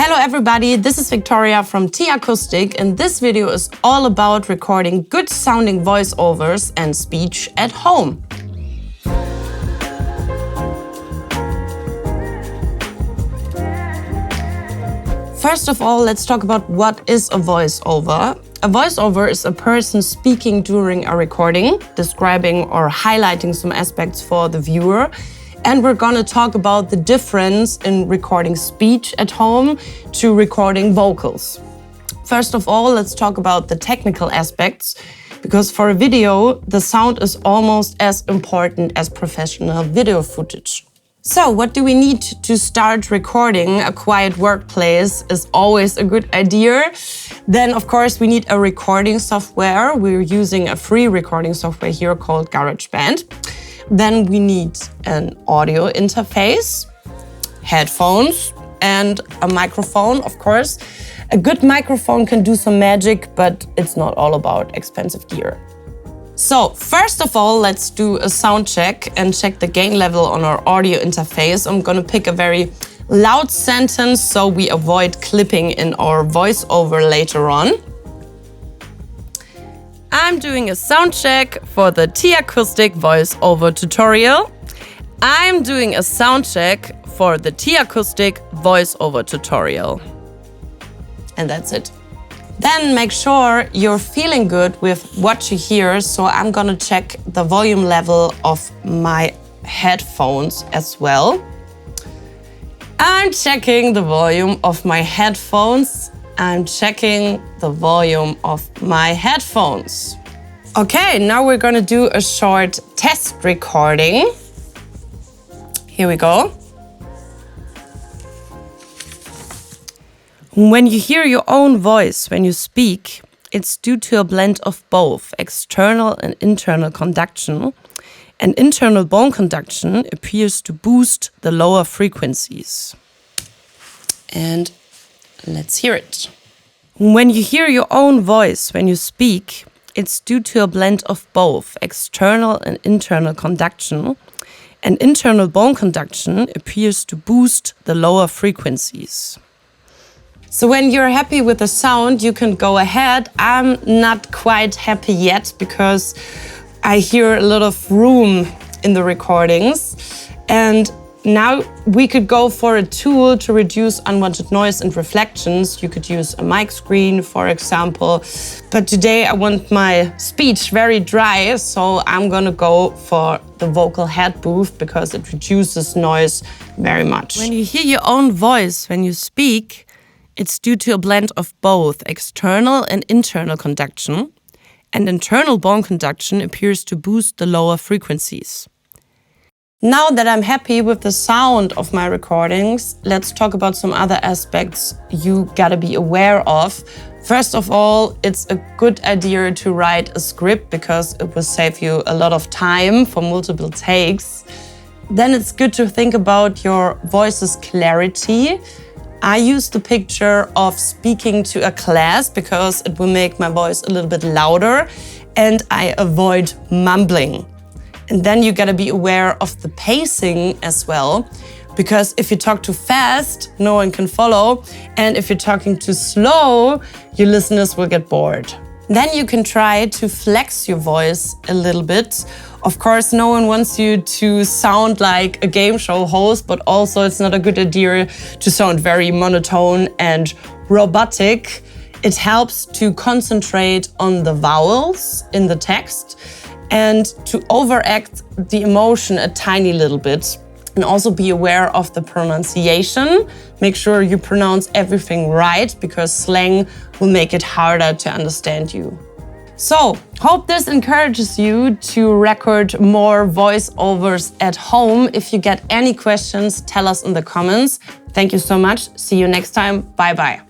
Hello everybody, this is Victoria from t.akustik, and this video is all about recording good sounding voiceovers and speech at home. First of all, let's talk about what is a voiceover. A voiceover is a person speaking during a recording, describing or highlighting some aspects for the viewer. And we're gonna talk about the difference in recording speech at home to recording vocals. First of all, let's talk about the technical aspects, because for a video, the sound is almost as important as professional video footage. So what do we need to start recording? A quiet workplace is always a good idea. Then, of course, we need a recording software. We're using a free recording software here called GarageBand. Then we need an audio interface, headphones, and a microphone, of course. A good microphone can do some magic, but it's not all about expensive gear. So, first of all, let's do a sound check and check the gain level on our audio interface. I'm gonna pick a very loud sentence so we avoid clipping in our voiceover later on. I'm doing a sound check for the t.akustik voiceover tutorial. I'm doing a sound check for the t.akustik voiceover tutorial. And that's it. Then make sure you're feeling good with what you hear. So I'm gonna check the volume level of my headphones as well. I'm checking the volume of my headphones. I'm checking the volume of my headphones. Okay, now we're gonna do a short test recording. Here we go. When you hear your own voice when you speak, it's due to a blend of both external and internal conduction. And internal bone conduction appears to boost the lower frequencies. And let's hear it. When you hear your own voice when you speak, it's due to a blend of both external and internal conduction. And internal bone conduction appears to boost the lower frequencies. So when you're happy with the sound, you can go ahead. I'm not quite happy yet because I hear a lot of room in the recordings. And now we could go for a tool to reduce unwanted noise and reflections. You could use a mic screen, for example. But today I want my speech very dry, so I'm gonna go for the vocal head booth because it reduces noise very much. When you hear your own voice when you speak, it's due to a blend of both external and internal conduction. And internal bone conduction appears to boost the lower frequencies. Now that I'm happy with the sound of my recordings, let's talk about some other aspects you gotta be aware of. First of all, it's a good idea to write a script because it will save you a lot of time for multiple takes. Then it's good to think about your voice's clarity. I use the picture of speaking to a class because it will make my voice a little bit louder and I avoid mumbling. And then you gotta be aware of the pacing as well, because if you talk too fast, no one can follow. And if you're talking too slow, your listeners will get bored. Then you can try to flex your voice a little bit. Of course, no one wants you to sound like a game show host, but also it's not a good idea to sound very monotone and robotic. It helps to concentrate on the vowels in the text and to overact the emotion a tiny little bit. And also be aware of the pronunciation. Make sure you pronounce everything right because slang will make it harder to understand you. So, hope this encourages you to record more voiceovers at home. If you get any questions, tell us in the comments. Thank you so much. See you next time. Bye bye.